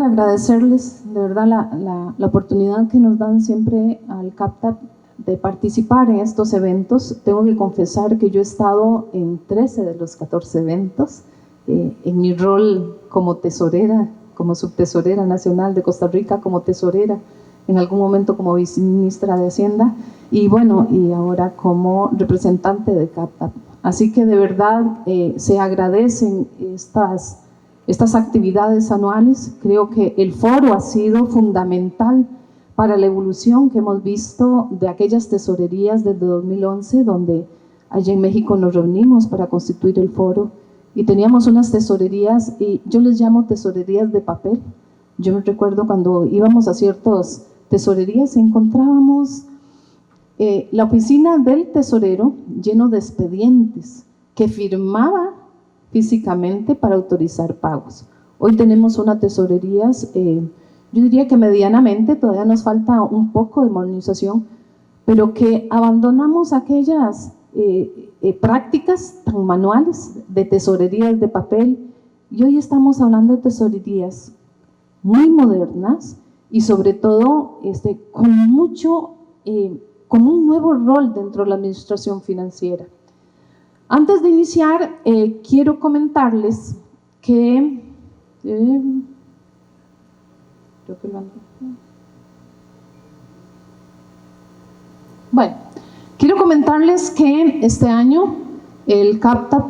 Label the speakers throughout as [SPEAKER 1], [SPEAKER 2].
[SPEAKER 1] agradecerles de verdad la oportunidad que nos dan siempre al CAPTAP de participar en estos eventos. Tengo que confesar que yo he estado en 13 de los 14 eventos, en mi rol como tesorera, como subtesorera nacional de Costa Rica, como tesorera, en algún momento como viceministra de Hacienda y bueno, y ahora como representante de CAPTAP. Así que de verdad se agradecen estas actividades anuales. Creo que el foro ha sido fundamental para la evolución que hemos visto de aquellas tesorerías desde 2011, donde allá en México nos reunimos para constituir el foro y teníamos unas tesorerías, y yo les llamo tesorerías de papel. Yo me recuerdo cuando íbamos a ciertas tesorerías encontrábamos la oficina del tesorero lleno de expedientes que firmaba físicamente para autorizar pagos. Hoy tenemos unas tesorerías, yo diría que medianamente, todavía nos falta un poco de modernización, pero que abandonamos aquellas prácticas tan manuales de tesorerías de papel y hoy estamos hablando de tesorerías muy modernas y sobre todo con un nuevo rol dentro de la administración financiera. Antes de iniciar, quiero comentarles que quiero comentarles que este año el CAPTAP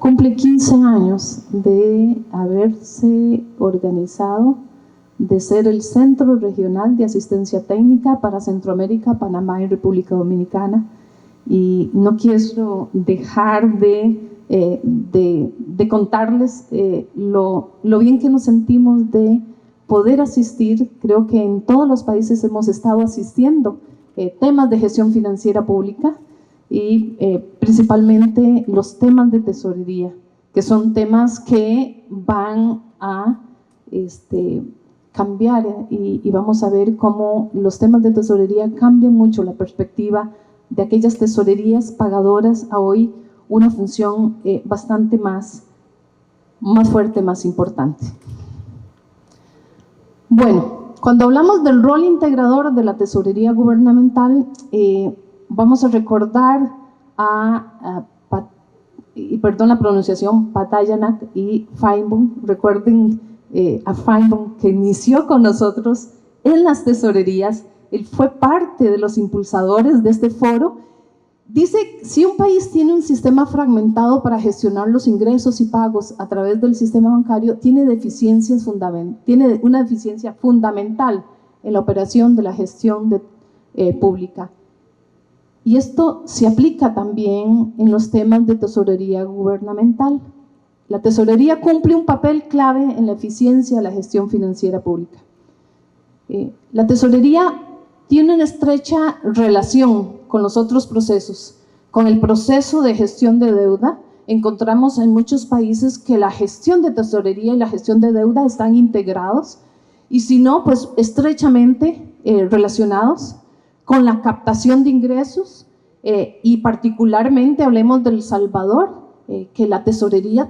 [SPEAKER 1] cumple 15 años de haberse organizado, de ser el Centro Regional de Asistencia Técnica para Centroamérica, Panamá y República Dominicana. Y no quiero dejar de contarles lo bien que nos sentimos de poder asistir. Creo que en todos los países hemos estado asistiendo temas de gestión financiera pública y principalmente los temas de tesorería, que son temas que van a cambiar y vamos a ver cómo los temas de tesorería cambian mucho la perspectiva de aquellas tesorerías pagadoras a hoy una función bastante más fuerte, más importante. Bueno, cuando hablamos del rol integrador de la tesorería gubernamental, vamos a recordar perdón la pronunciación, Patayanak y Feinbaum. Recuerden a Feinbaum, que inició con nosotros en las tesorerías. Él fue parte de los impulsadores de este foro. Dice, si un país tiene un sistema fragmentado para gestionar los ingresos y pagos a través del sistema bancario, tiene una deficiencia fundamental en la operación de la gestión pública. Y esto se aplica también en los temas de tesorería gubernamental. La tesorería cumple un papel clave en la eficiencia de la gestión financiera pública. La tesorería tiene una estrecha relación con los otros procesos. Con el proceso de gestión de deuda, encontramos en muchos países que la gestión de tesorería y la gestión de deuda están integrados, y si no, pues estrechamente relacionados con la captación de ingresos, y particularmente hablemos de El Salvador, que la tesorería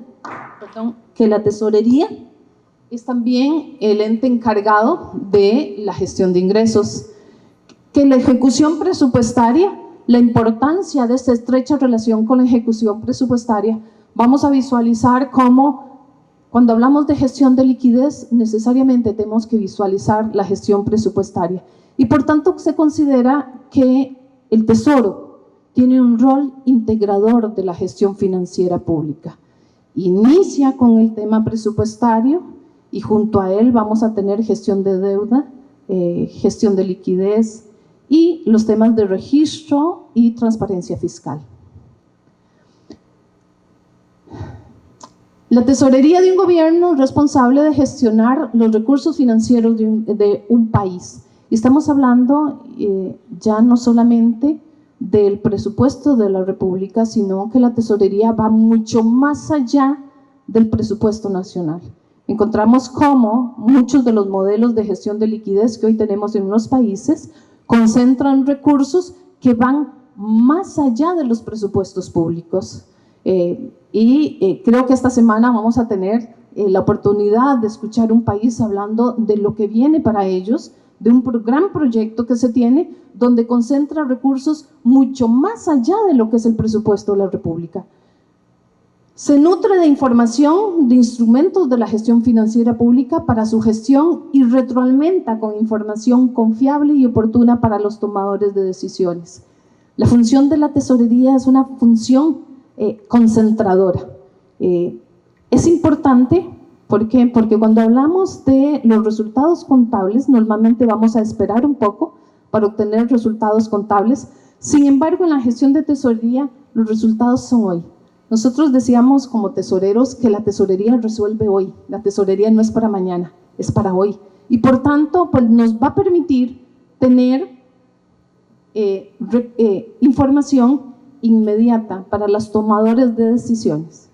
[SPEAKER 1] es también el ente encargado de la gestión de ingresos. Que la ejecución presupuestaria, la importancia de esta estrecha relación con la ejecución presupuestaria, vamos a visualizar cómo cuando hablamos de gestión de liquidez necesariamente tenemos que visualizar la gestión presupuestaria y por tanto se considera que el Tesoro tiene un rol integrador de la gestión financiera pública. Inicia con el tema presupuestario y junto a él vamos a tener gestión de deuda, gestión de liquidez y los temas de registro y transparencia fiscal. La tesorería de un gobierno es responsable de gestionar los recursos financieros de un país. Y estamos hablando ya no solamente del presupuesto de la República, sino que la tesorería va mucho más allá del presupuesto nacional. Encontramos cómo muchos de los modelos de gestión de liquidez que hoy tenemos en unos países concentran recursos que van más allá de los presupuestos públicos. Creo que esta semana vamos a tener la oportunidad de escuchar un país hablando de lo que viene para ellos, de un gran proyecto que se tiene, donde concentra recursos mucho más allá de lo que es el presupuesto de la República. Se nutre de información, de instrumentos de la gestión financiera pública para su gestión y retroalimenta con información confiable y oportuna para los tomadores de decisiones. La función de la tesorería es una función concentradora. Es importante, ¿por qué? Porque cuando hablamos de los resultados contables, normalmente vamos a esperar un poco para obtener resultados contables. Sin embargo, en la gestión de tesorería, los resultados son hoy. Nosotros decíamos como tesoreros que la tesorería resuelve hoy. La tesorería no es para mañana, es para hoy. Y por tanto, pues nos va a permitir tener información inmediata para los tomadores de decisiones.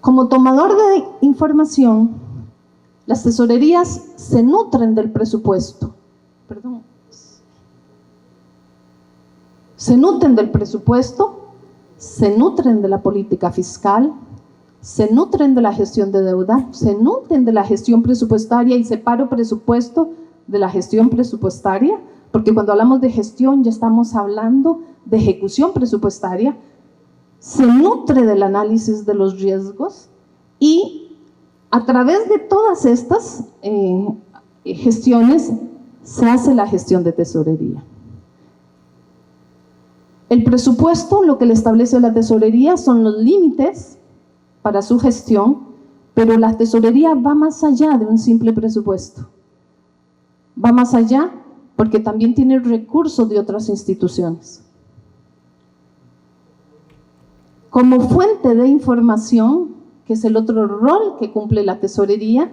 [SPEAKER 1] Como tomador de información, las tesorerías se nutren del presupuesto. Se nutren del presupuesto, se nutren de la política fiscal, se nutren de la gestión de deuda, se nutren de la gestión presupuestaria, y separo presupuesto de la gestión presupuestaria, porque cuando hablamos de gestión ya estamos hablando de ejecución presupuestaria. Se nutre del análisis de los riesgos y a través de todas estas gestiones se hace la gestión de tesorería. El presupuesto, lo que le establece la tesorería son los límites para su gestión, pero la tesorería va más allá de un simple presupuesto. Va más allá porque también tiene recursos de otras instituciones. Como fuente de información, que es el otro rol que cumple la tesorería,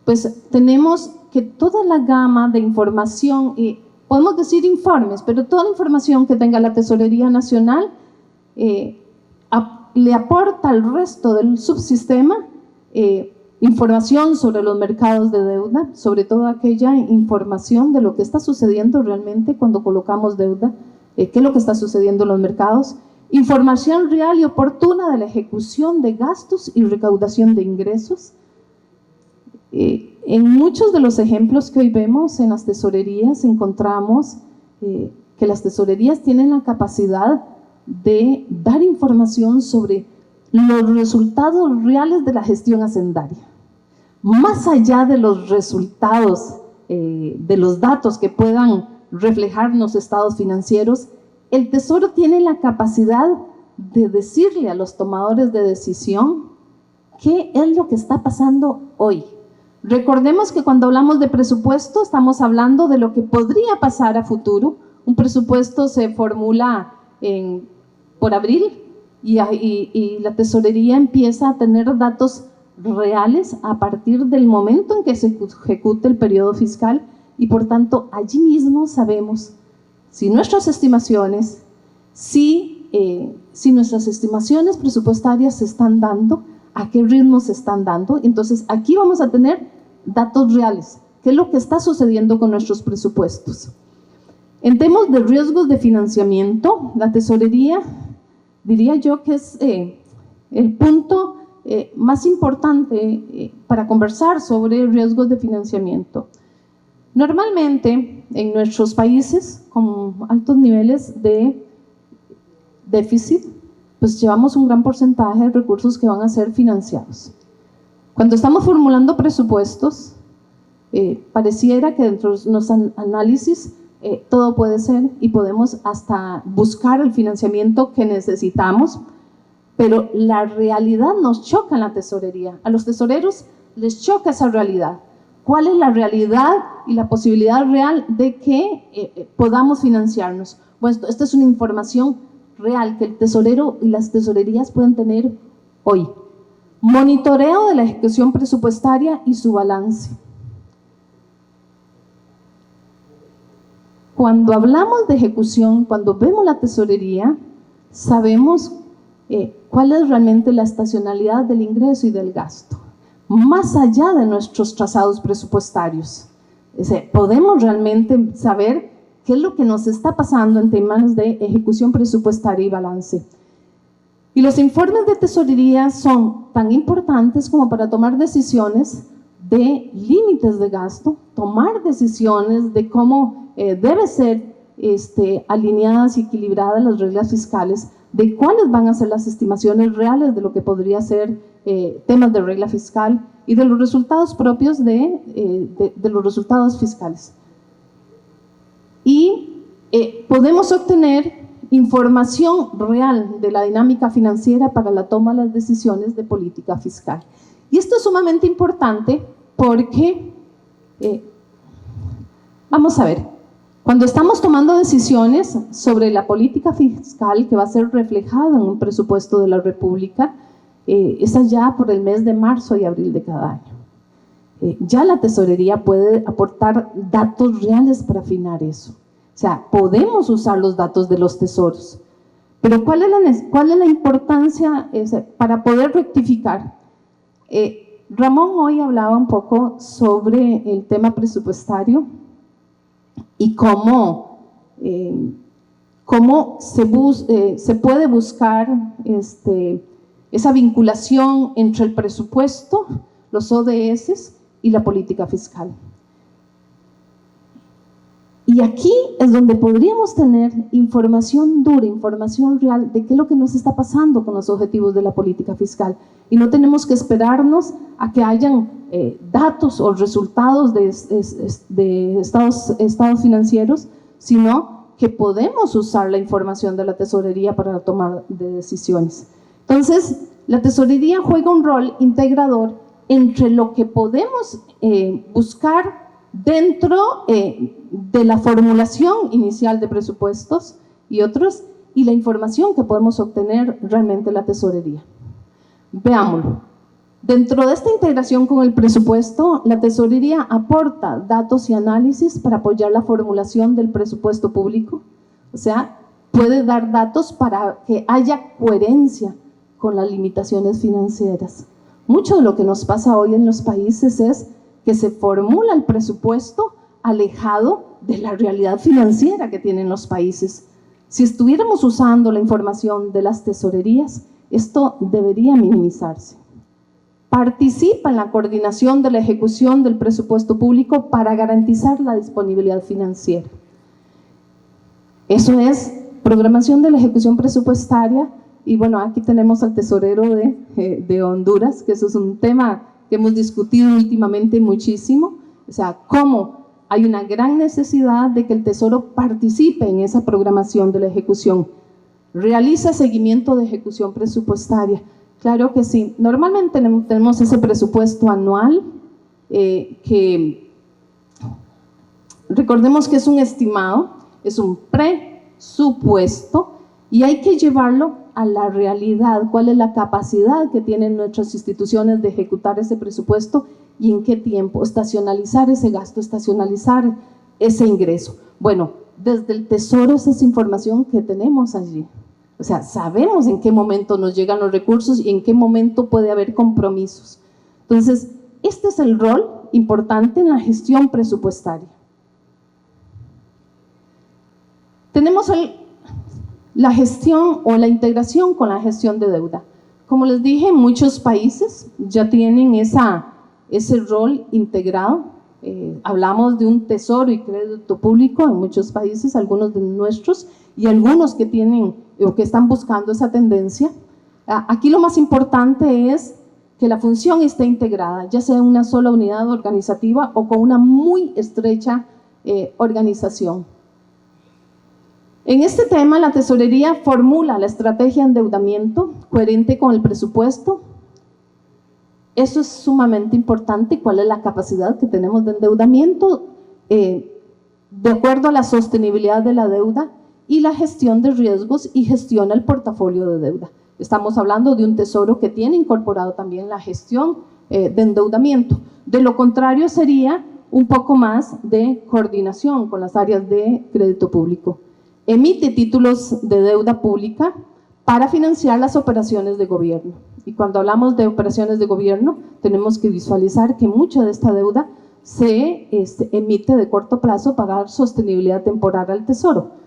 [SPEAKER 1] pues tenemos que toda la gama de información, y podemos decir informes, pero toda la información que tenga la Tesorería Nacional le aporta al resto del subsistema información sobre los mercados de deuda, sobre todo aquella información de lo que está sucediendo realmente cuando colocamos deuda, qué es lo que está sucediendo en los mercados, información real y oportuna de la ejecución de gastos y recaudación de ingresos. En muchos de los ejemplos que hoy vemos en las tesorerías encontramos que las tesorerías tienen la capacidad de dar información sobre los resultados reales de la gestión hacendaria. Más allá de los resultados, de los datos que puedan reflejar los estados financieros, el Tesoro tiene la capacidad de decirle a los tomadores de decisión qué es lo que está pasando hoy. Recordemos que cuando hablamos de presupuesto estamos hablando de lo que podría pasar a futuro. Un presupuesto se formula por abril y la tesorería empieza a tener datos reales a partir del momento en que se ejecute el periodo fiscal, y por tanto allí mismo sabemos si nuestras estimaciones, si nuestras estimaciones presupuestarias se están dando, a qué ritmo se están dando. Entonces aquí vamos a tener datos reales, qué es lo que está sucediendo con nuestros presupuestos. En temas de riesgos de financiamiento, la tesorería, diría yo que es el punto más importante para conversar sobre riesgos de financiamiento. Normalmente en nuestros países con altos niveles de déficit, pues llevamos un gran porcentaje de recursos que van a ser financiados. Cuando estamos formulando presupuestos, pareciera que dentro de los análisis todo puede ser y podemos hasta buscar el financiamiento que necesitamos, pero la realidad nos choca en la tesorería. A los tesoreros les choca esa realidad. ¿Cuál es la realidad y la posibilidad real de que podamos financiarnos? Bueno, esta es una información real que el tesorero y las tesorerías pueden tener hoy. Monitoreo de la ejecución presupuestaria y su balance. Cuando hablamos de ejecución, cuando vemos la tesorería, sabemos cuál es realmente la estacionalidad del ingreso y del gasto, más allá de nuestros trazados presupuestarios. Podemos realmente saber qué es lo que nos está pasando en temas de ejecución presupuestaria y balance. Y los informes de tesorería son tan importantes como para tomar decisiones de límites de gasto, tomar decisiones de cómo debe ser alineadas y equilibradas las reglas fiscales, de cuáles van a ser las estimaciones reales de lo que podría ser temas de regla fiscal y de los resultados propios de los resultados fiscales. Y podemos obtener información real de la dinámica financiera para la toma de las decisiones de política fiscal. Y esto es sumamente importante porque, vamos a ver, cuando estamos tomando decisiones sobre la política fiscal que va a ser reflejada en un presupuesto de la República, es allá por el mes de marzo y abril de cada año. Ya la tesorería puede aportar datos reales para afinar eso. O sea, podemos usar los datos de los tesoros, pero ¿cuál es la importancia para poder rectificar? Ramón hoy hablaba un poco sobre el tema presupuestario y cómo se puede buscar esa vinculación entre el presupuesto, los ODS y la política fiscal. Y aquí es donde podríamos tener información dura, información real de qué es lo que nos está pasando con los objetivos de la política fiscal. Y no tenemos que esperarnos a que hayan datos o resultados de estados financieros, sino que podemos usar la información de la tesorería para la toma de decisiones. Entonces, la tesorería juega un rol integrador entre lo que podemos buscar dentro de la formulación inicial de presupuestos y otros, y la información que podemos obtener realmente en la tesorería. Veámoslo. Dentro de esta integración con el presupuesto, la tesorería aporta datos y análisis para apoyar la formulación del presupuesto público, o sea, puede dar datos para que haya coherencia con las limitaciones financieras. Mucho de lo que nos pasa hoy en los países es que se formula el presupuesto alejado de la realidad financiera que tienen los países. Si estuviéramos usando la información de las tesorerías, esto debería minimizarse. Participa en la coordinación de la ejecución del presupuesto público para garantizar la disponibilidad financiera. Eso es programación de la ejecución presupuestaria. Y bueno, aquí tenemos al tesorero de Honduras, que eso es un tema que hemos discutido últimamente muchísimo, o sea, cómo hay una gran necesidad de que el Tesoro participe en esa programación de la ejecución, realiza seguimiento de ejecución presupuestaria. Claro que sí, normalmente tenemos ese presupuesto anual que recordemos que es un estimado, es un presupuesto y hay que llevarlo a la realidad, cuál es la capacidad que tienen nuestras instituciones de ejecutar ese presupuesto y en qué tiempo, estacionalizar ese gasto, estacionalizar ese ingreso. Bueno, desde el Tesoro esa es información que tenemos allí. O sea, sabemos en qué momento nos llegan los recursos y en qué momento puede haber compromisos. Entonces, este es el rol importante en la gestión presupuestaria. Tenemos la gestión o la integración con la gestión de deuda. Como les dije, muchos países ya tienen ese rol integrado. Hablamos de un tesoro y crédito público en muchos países, algunos de nuestros, y algunos que tienen o que están buscando esa tendencia. Aquí lo más importante es que la función esté integrada, ya sea en una sola unidad organizativa o con una muy estrecha organización. En este tema, la tesorería formula la estrategia de endeudamiento coherente con el presupuesto. Eso es sumamente importante, cuál es la capacidad que tenemos de endeudamiento de acuerdo a la sostenibilidad de la deuda y la gestión de riesgos y gestiona el portafolio de deuda. Estamos hablando de un tesoro que tiene incorporado también la gestión de endeudamiento. De lo contrario sería un poco más de coordinación con las áreas de crédito público. Emite títulos de deuda pública para financiar las operaciones de gobierno. Y cuando hablamos de operaciones de gobierno, tenemos que visualizar que mucha de esta deuda se emite de corto plazo para dar sostenibilidad temporal al Tesoro.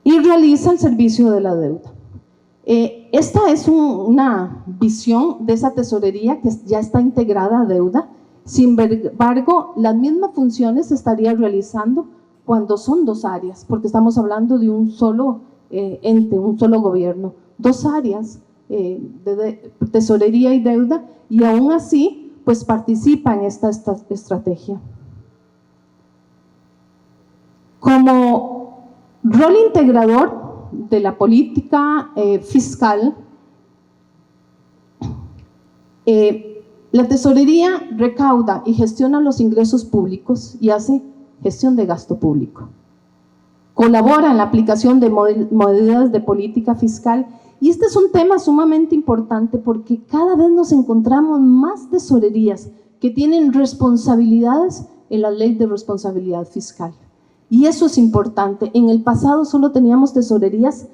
[SPEAKER 1] Y realiza el servicio de la deuda. Esta es una visión de esa tesorería que ya está integrada a deuda. Sin embargo, las mismas funciones se estaría realizando cuando son dos áreas, porque estamos hablando de un solo ente, un solo gobierno, dos áreas de tesorería y deuda, y aún así, pues participa en esta estrategia. Como rol integrador de la política fiscal, la tesorería recauda y gestiona los ingresos públicos y hace gestión de gasto público. Colabora en la aplicación de medidas de política fiscal, y este es un tema sumamente importante porque cada vez nos encontramos más tesorerías que tienen responsabilidades en la ley de responsabilidad fiscal. Y eso es importante. En el pasado solo teníamos tesorerías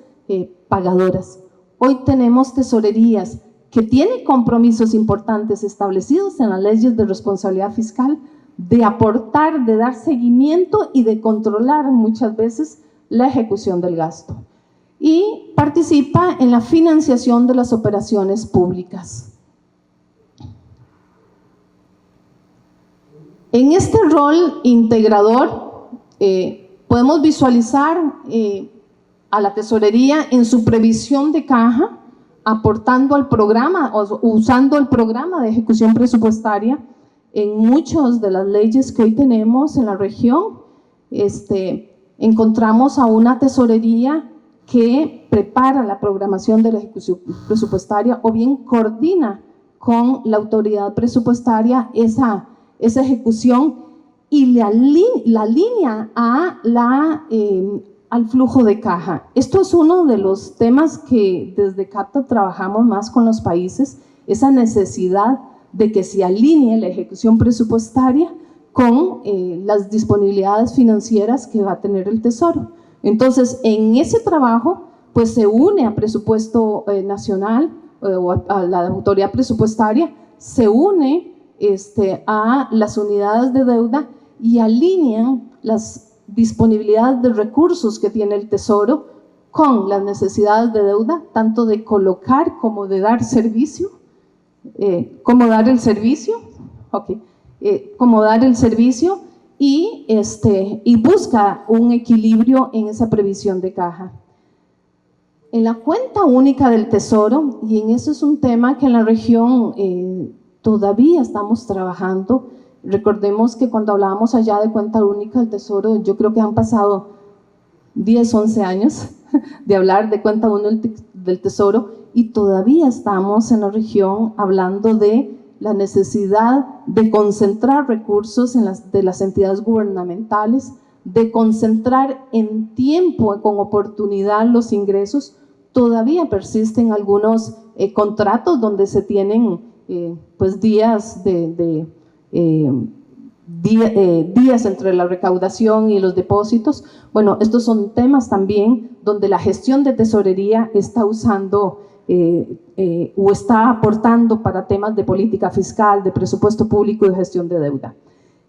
[SPEAKER 1] pagadoras. Hoy tenemos tesorerías que tienen compromisos importantes establecidos en las leyes de responsabilidad fiscal, de aportar, de dar seguimiento y de controlar muchas veces la ejecución del gasto. Y participa en la financiación de las operaciones públicas. En este rol integrador, podemos visualizar a la tesorería en su previsión de caja, aportando al programa o usando el programa de ejecución presupuestaria en muchas de las leyes que hoy tenemos en la región. Encontramos a una tesorería que prepara la programación de la ejecución presupuestaria o bien coordina con la autoridad presupuestaria esa ejecución y la alinea al flujo de caja. Esto es uno de los temas que desde CAPTA trabajamos más con los países, esa necesidad de que se alinee la ejecución presupuestaria con las disponibilidades financieras que va a tener el Tesoro. Entonces, en ese trabajo, pues se une a presupuesto nacional o a la autoridad presupuestaria, se une a las unidades de deuda y alinean las disponibilidades de recursos que tiene el Tesoro con las necesidades de deuda, tanto de colocar como de dar servicio, como dar el servicio, y busca un equilibrio en esa previsión de caja. En la cuenta única del Tesoro, y en eso es un tema que en la región todavía estamos trabajando. Recordemos que cuando hablábamos allá de cuenta única del Tesoro, yo creo que han pasado 10, 11 años de hablar de cuenta única del Tesoro y todavía estamos en la región hablando de la necesidad de concentrar recursos de las entidades gubernamentales, de concentrar en tiempo, con oportunidad los ingresos. Todavía persisten algunos contratos donde se tienen pues días entre la recaudación y los depósitos. Bueno, estos son temas también donde la gestión de tesorería está usando o está aportando para temas de política fiscal, de presupuesto público y de gestión de deuda.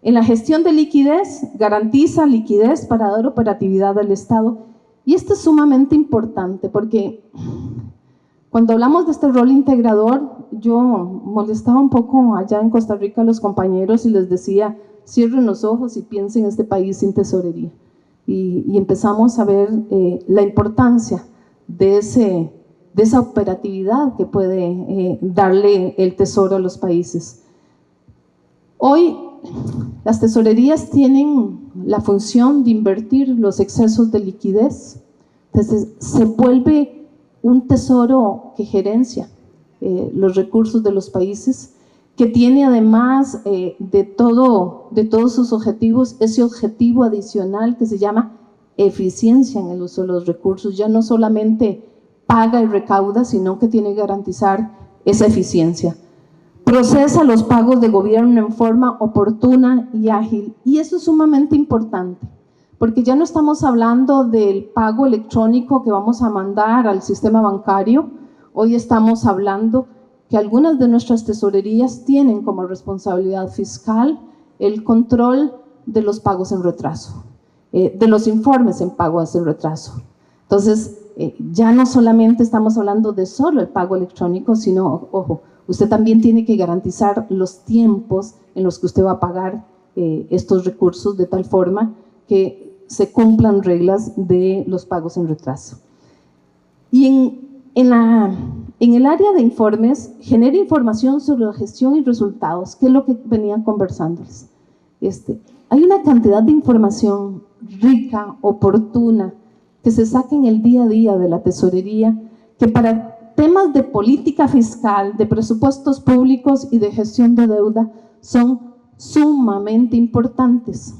[SPEAKER 1] En la gestión de liquidez, garantiza liquidez para dar operatividad al Estado. Y esto es sumamente importante porque cuando hablamos de este rol integrador, yo molestaba un poco allá en Costa Rica a los compañeros y les decía, cierren los ojos y piensen en este país sin tesorería. Y empezamos a ver la importancia de esa operatividad que puede darle el Tesoro a los países. Hoy las tesorerías tienen la función de invertir los excesos de liquidez. Entonces se vuelve un tesoro que gerencia los recursos de los países, que tiene además de todos sus objetivos, ese objetivo adicional que se llama eficiencia en el uso de los recursos. Ya no solamente paga y recauda, sino que tiene que garantizar esa eficiencia. Procesa los pagos de gobierno en forma oportuna y ágil, y eso es sumamente importante, porque ya no estamos hablando del pago electrónico que vamos a mandar al sistema bancario. Hoy estamos hablando que algunas de nuestras tesorerías tienen como responsabilidad fiscal el control de los pagos en retraso, de los informes en pagos en retraso. Entonces, ya no solamente estamos hablando de solo el pago electrónico, sino, ojo, usted también tiene que garantizar los tiempos en los que usted va a pagar estos recursos de tal forma que se cumplan reglas de los pagos en retraso. Y en el área de informes, genera información sobre la gestión y resultados, que es lo que venía conversándoles. Hay una cantidad de información rica, oportuna, que se saca en el día a día de la tesorería, que para temas de política fiscal, de presupuestos públicos y de gestión de deuda son sumamente importantes.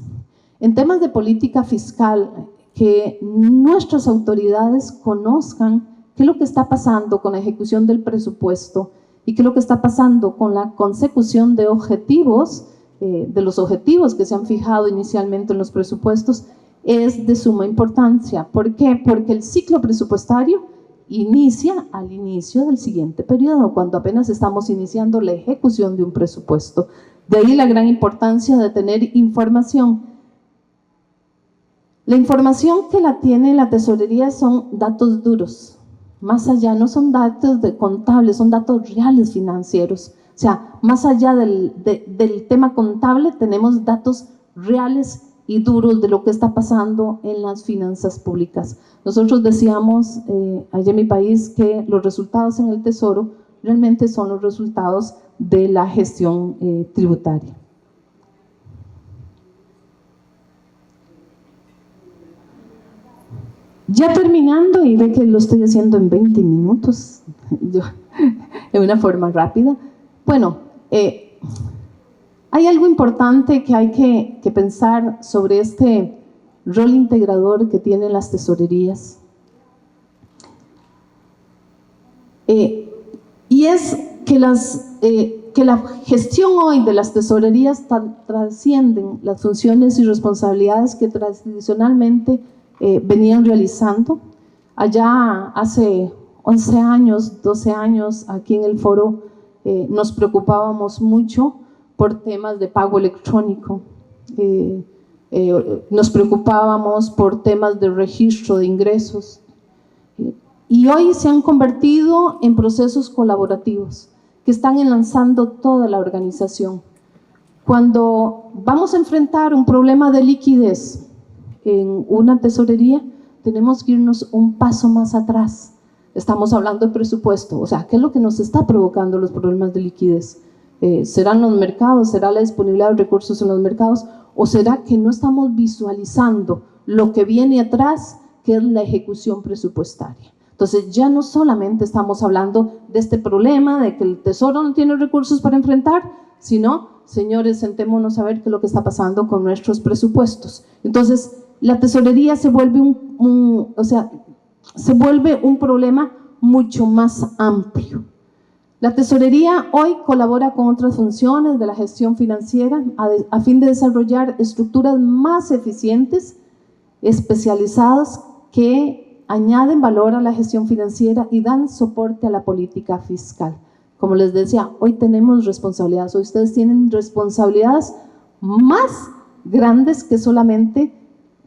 [SPEAKER 1] En temas de política fiscal, que nuestras autoridades conozcan qué es lo que está pasando con la ejecución del presupuesto y qué es lo que está pasando con la consecución de objetivos, de los objetivos que se han fijado inicialmente en los presupuestos, es de suma importancia. ¿Por qué? Porque el ciclo presupuestario inicia al inicio del siguiente periodo, cuando apenas estamos iniciando la ejecución de un presupuesto. De ahí la gran importancia de tener información. La información que la tiene la tesorería son datos duros. Más allá, no son datos de contables, son datos reales financieros. O sea, más allá del tema contable, tenemos datos reales y duros de lo que está pasando en las finanzas públicas. Nosotros decíamos allá en mi país que los resultados en el Tesoro realmente son los resultados de la gestión tributaria. Ya terminando, y ve que lo estoy haciendo en 20 minutos, yo, en una forma rápida. Bueno, hay algo importante que hay que pensar sobre este rol integrador que tienen las tesorerías. Y es que la gestión hoy de las tesorerías trascienden las funciones y responsabilidades que tradicionalmente venían realizando. Allá hace 11 años, 12 años, aquí en el foro nos preocupábamos mucho por temas de pago electrónico, nos preocupábamos por temas de registro de ingresos, y hoy se han convertido en procesos colaborativos que están enlazando toda la organización. Cuando vamos a enfrentar un problema de liquidez en una tesorería, tenemos que irnos un paso más atrás. Estamos hablando de presupuesto, o sea, ¿qué es lo que nos está provocando los problemas de liquidez? ¿Serán los mercados? ¿Será la disponibilidad de recursos en los mercados? ¿O será que no estamos visualizando lo que viene atrás, que es la ejecución presupuestaria? Entonces ya no solamente estamos hablando de este problema de que el Tesoro no tiene recursos para enfrentar, sino, señores, sentémonos a ver qué es lo que está pasando con nuestros presupuestos. Entonces, la tesorería se vuelve un problema mucho más amplio. La tesorería hoy colabora con otras funciones de la gestión financiera a fin de desarrollar estructuras más eficientes, especializadas, que añaden valor a la gestión financiera y dan soporte a la política fiscal. Como les decía, hoy tenemos responsabilidades, hoy ustedes tienen responsabilidades más grandes que solamente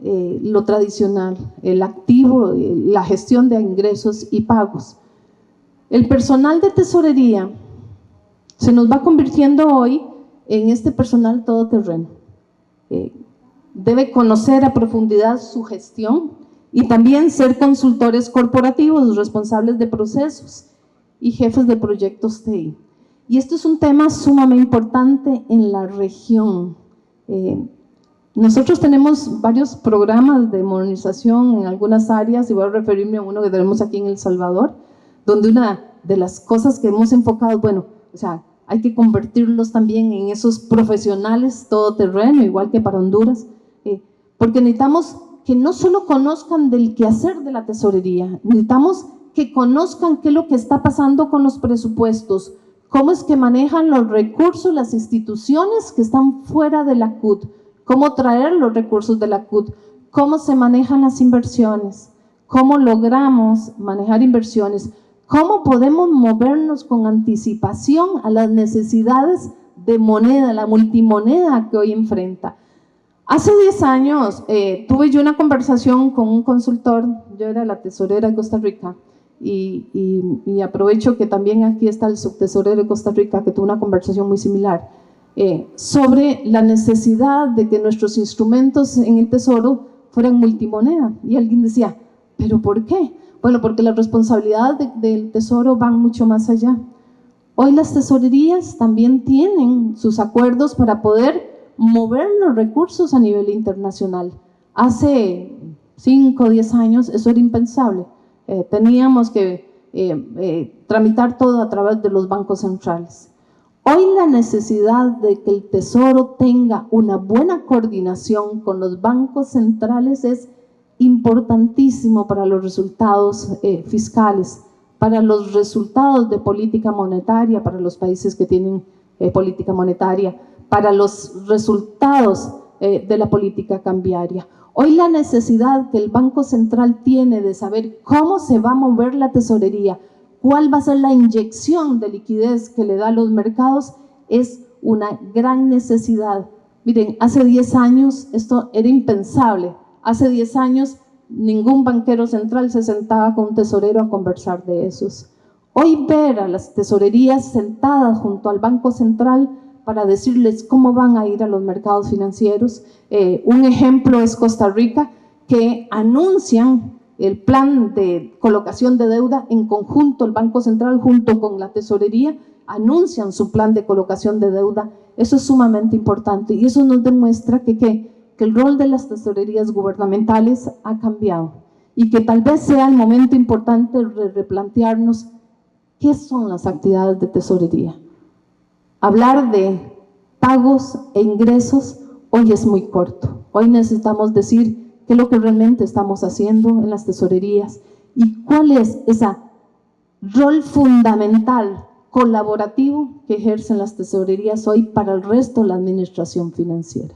[SPEAKER 1] lo tradicional, el activo, la gestión de ingresos y pagos. El personal de tesorería se nos va convirtiendo hoy en este personal todoterreno. Debe conocer a profundidad su gestión y también ser consultores corporativos, responsables de procesos y jefes de proyectos TI. Y esto es un tema sumamente importante en la región. Nosotros tenemos varios programas de modernización en algunas áreas, y voy a referirme a uno que tenemos aquí en El Salvador, donde una de las cosas que hemos enfocado, bueno, o sea, hay que convertirlos también en esos profesionales todoterreno, igual que para Honduras, porque necesitamos que no solo conozcan del quehacer de la tesorería, necesitamos que conozcan qué es lo que está pasando con los presupuestos, cómo es que manejan los recursos las instituciones que están fuera de la CUT, cómo traer los recursos de la CUT, cómo se manejan las inversiones, cómo logramos manejar inversiones, cómo podemos movernos con anticipación a las necesidades de moneda, la multimoneda que hoy enfrenta. Hace 10 años tuve yo una conversación con un consultor, yo era la tesorera de Costa Rica, y aprovecho que también aquí está el subtesorero de Costa Rica, que tuvo una conversación muy similar, sobre la necesidad de que nuestros instrumentos en el Tesoro fueran multimoneda. Y alguien decía, ¿pero por qué? Bueno, porque las responsabilidades del Tesoro van mucho más allá. Hoy las tesorerías también tienen sus acuerdos para poder mover los recursos a nivel internacional. Hace 5 o 10 años eso era impensable. Teníamos que tramitar todo a través de los bancos centrales. Hoy la necesidad de que el Tesoro tenga una buena coordinación con los bancos centrales es importantísimo para los resultados fiscales, para los resultados de política monetaria, para los países que tienen política monetaria, para los resultados de la política cambiaria. Hoy la necesidad que el Banco Central tiene de saber cómo se va a mover la tesorería, cuál va a ser la inyección de liquidez que le da a los mercados, es una gran necesidad. Miren, hace 10 años esto era impensable. Hace 10 años ningún banquero central se sentaba con un tesorero a conversar de esos. Hoy ver a las tesorerías sentadas junto al Banco Central para decirles cómo van a ir a los mercados financieros. Un ejemplo es Costa Rica, que anuncian el plan de colocación de deuda en conjunto, el Banco Central junto con la tesorería, anuncian su plan de colocación de deuda. Eso es sumamente importante y eso nos demuestra que el rol de las tesorerías gubernamentales ha cambiado y que tal vez sea el momento importante de replantearnos qué son las actividades de tesorería. Hablar de pagos e ingresos hoy es muy corto. Hoy necesitamos decir qué es lo que realmente estamos haciendo en las tesorerías y cuál es ese rol fundamental, colaborativo, que ejercen las tesorerías hoy para el resto de la administración financiera.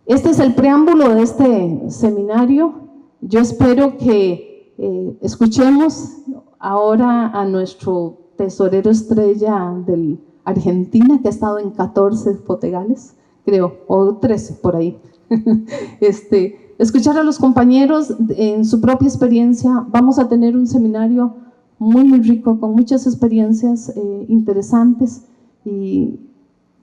[SPEAKER 1] Este es el preámbulo de este seminario. Yo espero que escuchemos ahora a nuestro tesorero estrella de Argentina, que ha estado en 14 FOTEGALES, creo, o 13 por ahí. Escuchar a los compañeros en su propia experiencia. Vamos a tener un seminario muy, muy rico, con muchas experiencias interesantes, y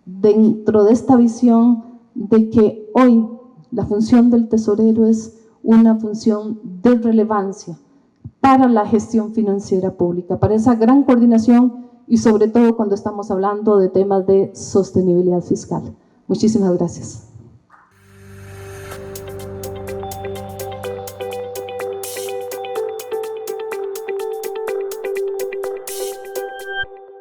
[SPEAKER 1] dentro de esta visión de que hoy la función del tesorero es una función de relevancia para la gestión financiera pública, para esa gran coordinación y sobre todo cuando estamos hablando de temas de sostenibilidad fiscal. Muchísimas gracias.